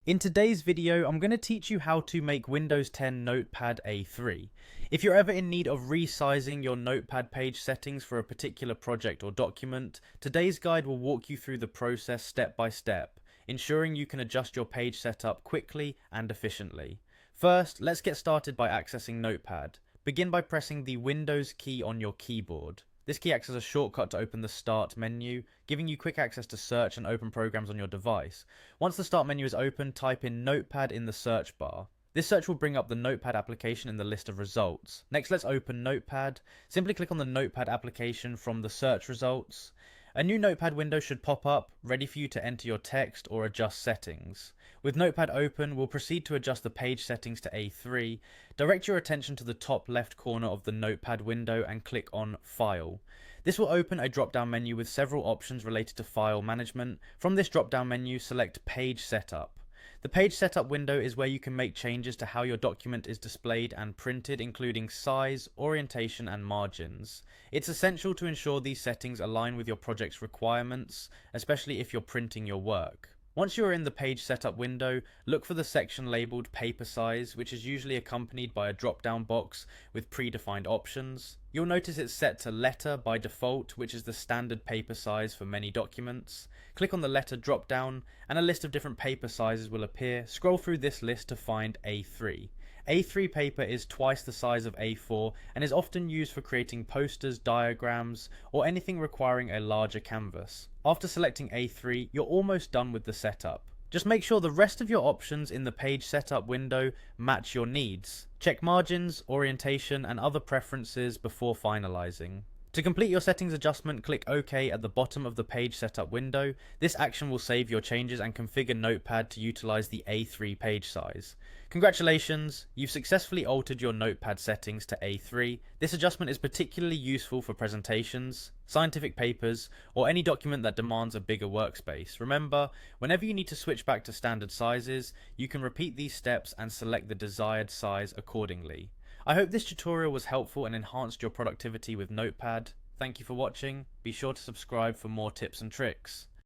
In today's video, I'm going to teach you how to make Windows 10 Notepad A3. If you're ever in need of resizing your Notepad page settings for a particular project or document, today's guide will walk you through the process step by step, ensuring you can adjust your page setup quickly and efficiently. First, let's get started by accessing Notepad. Begin by pressing the Windows key on your keyboard. This key acts as a shortcut to open the Start menu, giving you quick access to search and open programs on your device. Once the Start menu is open, type in Notepad in the search bar. This search will bring up the Notepad application in the list of results. Next, let's open Notepad. Simply click on the Notepad application from the search results. A new Notepad window should pop up, ready for you to enter your text or adjust settings. With Notepad open, we'll proceed to adjust the page settings to A3. Direct your attention to the top left corner of the Notepad window and click on File. This will open a drop-down menu with several options related to file management. From this drop-down menu, select Page Setup. The page setup window is where you can make changes to how your document is displayed and printed, including size, orientation, and margins. It's essential to ensure these settings align with your project's requirements, especially if you're printing your work. Once you are in the page setup window, look for the section labeled paper size, which is usually accompanied by a drop-down box with predefined options. You'll notice it's set to letter by default, which is the standard paper size for many documents. Click on the letter drop-down and a list of different paper sizes will appear. Scroll through this list to find A3. A3 paper is twice the size of A4 and is often used for creating posters, diagrams, or anything requiring a larger canvas. After selecting A3, you're almost done with the setup. Just make sure the rest of your options in the page setup window match your needs. Check margins, orientation, and other preferences before finalizing. To complete your settings adjustment, click OK at the bottom of the page setup window. This action will save your changes and configure Notepad to utilize the A3 page size. Congratulations, you've successfully altered your Notepad settings to A3. This adjustment is particularly useful for presentations, scientific papers, or any document that demands a bigger workspace. Remember, whenever you need to switch back to standard sizes, you can repeat these steps and select the desired size accordingly. I hope this tutorial was helpful and enhanced your productivity with Notepad. Thank you for watching. Be sure to subscribe for more tips and tricks.